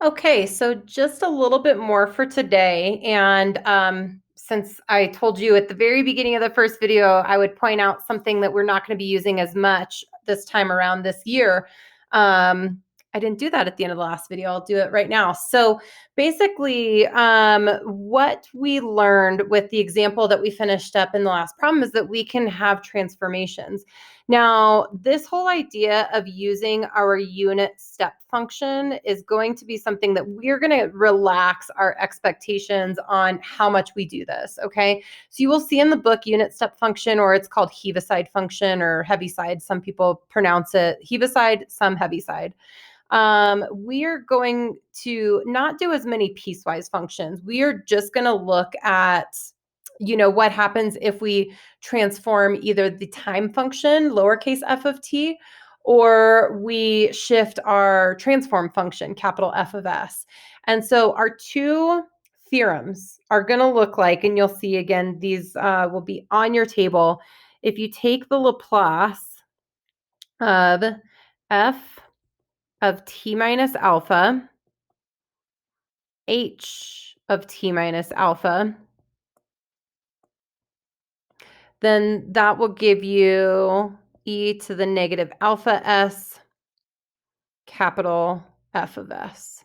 Okay, so just a little bit more for today. And since I told you at the very beginning of the first video, I would point out something that we're not going to be using as much this time around this year. I didn't do that at the end of the last video. I'll do it right now. So basically, what we learned with the example that we finished up in the last problem is that we can have transformations. Now, this whole idea of using our unit step function is going to be something that we're going to relax our expectations on how much we do this, okay? So you will see in the book unit step function, or it's called Heaviside function or Heaviside. Some people pronounce it Heaviside, some Heaviside. We are going to not do as many piecewise functions. We are just going to look at what happens if we transform either the time function, lowercase f of t, or we shift our transform function, capital F of s. And so our two theorems are going to look like, and you'll see again, these will be on your table. If you take the Laplace of f of t minus alpha, h of t minus alpha, then that will give you e to the negative alpha s, capital F of s.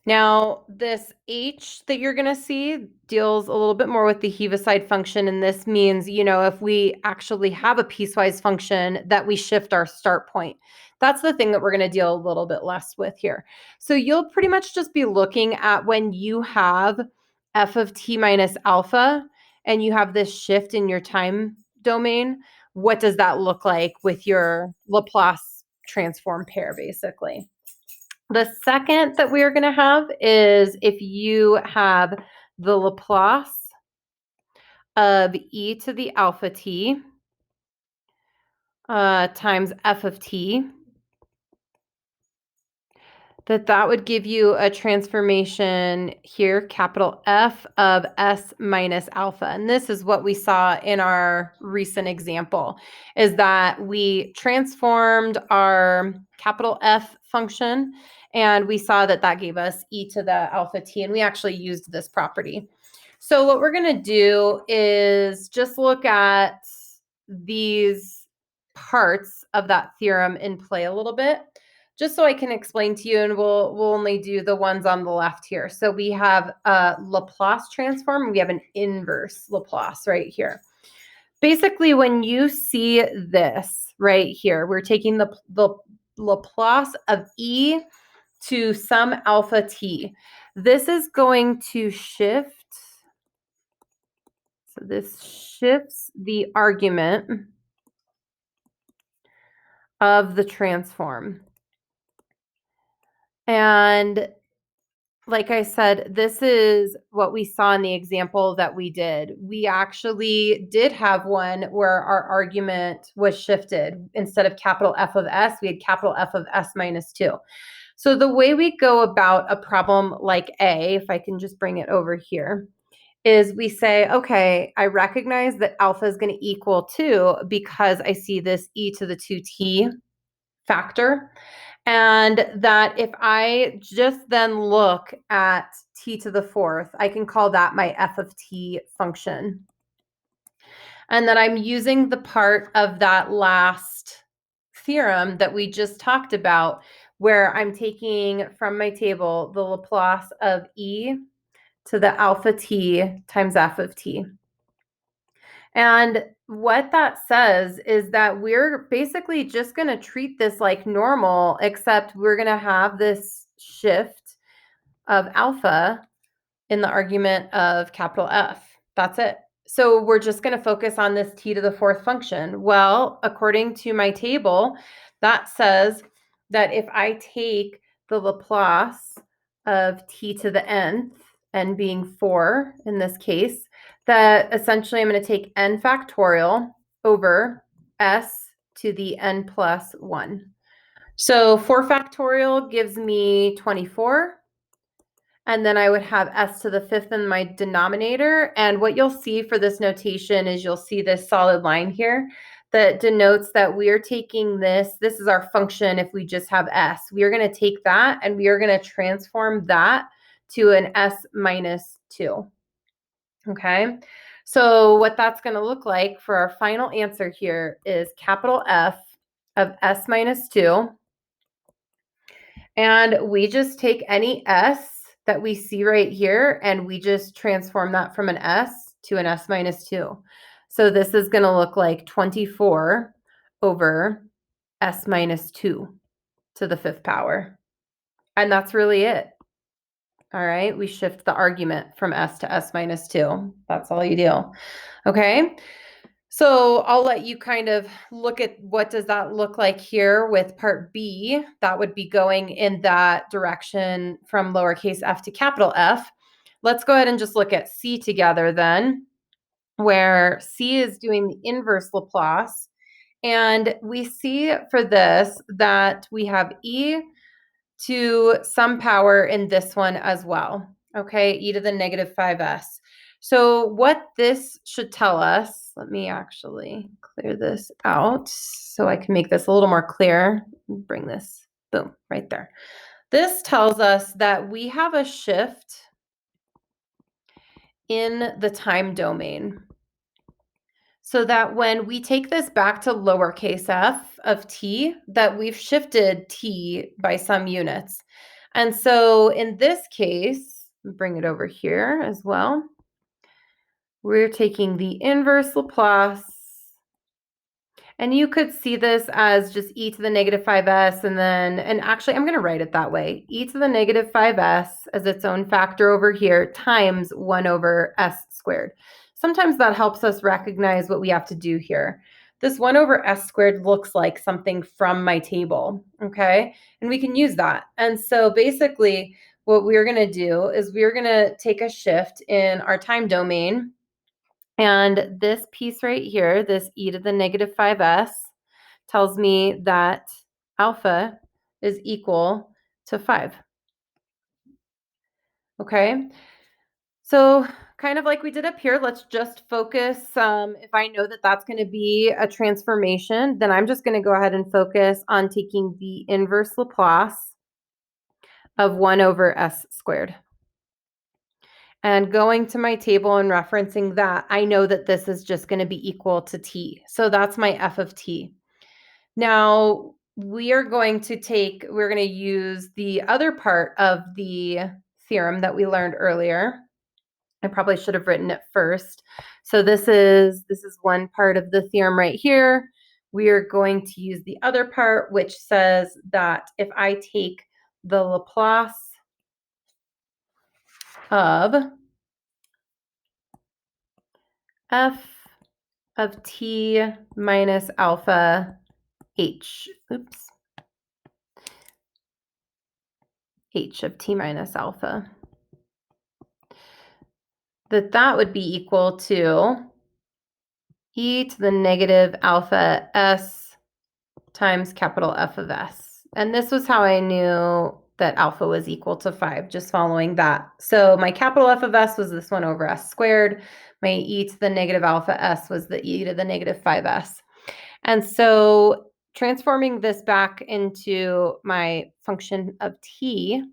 Now, this h that you're going to see deals a little bit more with the Heaviside function, and this means, if we actually have a piecewise function that we shift our start point. That's the thing that we're going to deal a little bit less with here. So you'll pretty much just be looking at when you have f of t minus alpha and you have this shift in your time domain, what does that look like with your Laplace transform pair, basically? The second that we are going to have is if you have the Laplace of e to the alpha t times f of t, that would give you a transformation here, capital F of s minus alpha. And this is what we saw in our recent example, is that we transformed our capital F function, and we saw that that gave us e to the alpha t, and we actually used this property. So what we're going to do is just look at these parts of that theorem in play a little bit, just so I can explain to you, and we'll only do the ones on the left here. So we have a Laplace transform, and we have an inverse Laplace right here. Basically, when you see this right here, we're taking the Laplace of e to some alpha t. This is going to shift. So this shifts the argument of the transform. And like I said, this is what we saw in the example that we did. We actually did have one where our argument was shifted. Instead of capital F of s, we had capital F of s minus 2. So the way we go about a problem like A, if I can just bring it over here, is we say, okay, I recognize that alpha is going to equal 2 because I see this e to the 2t factor. And that if I just then look at t to the fourth, I can call that my f of t function. And that I'm using the part of that last theorem that we just talked about, where I'm taking from my table the Laplace of e to the alpha t times f of t. And what that says is that we're basically just going to treat this like normal, except we're going to have this shift of alpha in the argument of capital F. That's it. So we're just going to focus on this t to the fourth function. Well, according to my table, that says that if I take the Laplace of t to the nth, n being 4 in this case, that essentially I'm going to take n factorial over s to the n plus 1. So 4 factorial gives me 24. And then I would have s to the fifth in my denominator. And what you'll see for this notation is you'll see this solid line here. that denotes that we are taking this is our function if we just have s. We are going to take that and we are going to transform that to an s minus 2. Okay, so what that's going to look like for our final answer here is capital F of s minus 2. And we just take any s that we see right here and we just transform that from an s to an s minus 2. So this is going to look like 24 over s minus 2 to the 5th power. And that's really it. All right, we shift the argument from s to s minus 2. That's all you do. Okay, so I'll let you kind of look at what does that look like here with part B. That would be going in that direction from lowercase f to capital F. Let's go ahead and just look at C together then, where C is doing the inverse Laplace. And we see for this that we have e to some power in this one as well. Okay, e to the negative 5s. So what this should tell us, let me actually clear this out so I can make this a little more clear. Bring this, boom, right there. This tells us that we have a shift in the time domain. So that when we take this back to lowercase f of t, that we've shifted t by some units. And so in this case, bring it over here as well. We're taking the inverse Laplace. And you could see this as just e to the negative 5s and actually I'm going to write it that way. E to the negative 5s as its own factor over here times 1 over s squared. Sometimes that helps us recognize what we have to do here. This 1 over s squared looks like something from my table, okay? And we can use that. And so basically what we're going to do is we're going to take a shift in our time domain. And this piece right here, this e to the negative 5s, tells me that alpha is equal to 5. Okay, so kind of like we did up here, let's just focus. If I know that that's going to be a transformation, then I'm just going to go ahead and focus on taking the inverse Laplace of 1 over s squared. And going to my table and referencing that, I know that this is just going to be equal to t. So that's my f of t. Now, we're going to use the other part of the theorem that we learned earlier. I probably should have written it first. So this is one part of the theorem right here. We are going to use the other part, which says that if I take the Laplace of f of t minus alpha h of t minus alpha, that would be equal to e to the negative alpha s times capital F of s. And this was how I knew that alpha was equal to 5, just following that. So my capital F of s was this 1 over s squared. My e to the negative alpha s was the e to the negative 5s. And so transforming this back into my function of t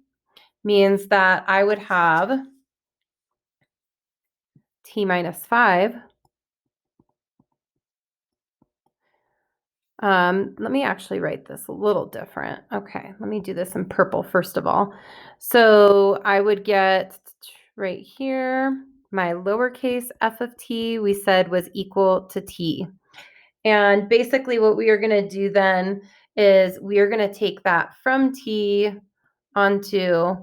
means that I would have t minus 5. Let me actually write this a little different. Okay, let me do this in purple first of all. So I would get right here, my lowercase f of t we said was equal to t. And basically what we are going to do then is we are going to take that from t onto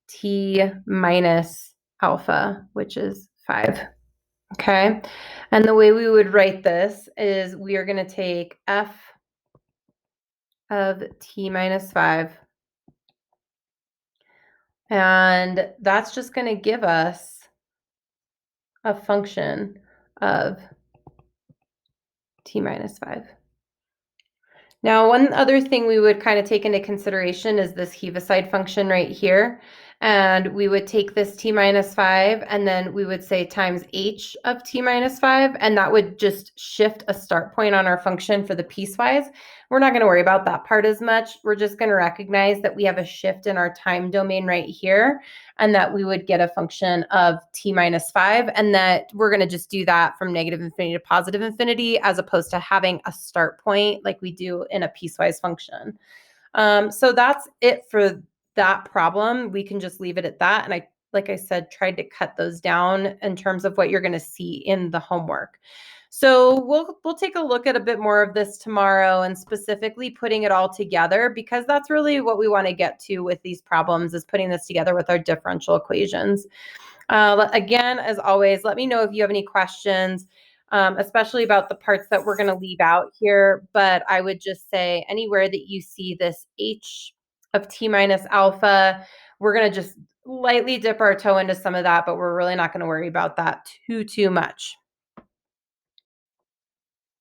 t minus alpha, which is 5. Okay, and the way we would write this is we are going to take f of t minus 5, and that's just going to give us a function of t minus 5. Now, one other thing we would kind of take into consideration is this Heaviside function right here. And we would take this t minus 5, and then we would say times h of t minus 5, and that would just shift a start point on our function for the piecewise. We're not going to worry about that part as much. We're just going to recognize that we have a shift in our time domain right here, and that we would get a function of t minus 5, and that we're going to just do that from negative infinity to positive infinity, as opposed to having a start point like we do in a piecewise function. So that's it for that problem. We can just leave it at that. And like I said, tried to cut those down in terms of what you're going to see in the homework. So we'll take a look at a bit more of this tomorrow, and specifically putting it all together, because that's really what we want to get to with these problems, is putting this together with our differential equations. Again, as always, let me know if you have any questions, especially about the parts that we're going to leave out here. But I would just say anywhere that you see this h of t minus alpha, we're going to just lightly dip our toe into some of that, but we're really not going to worry about that too much.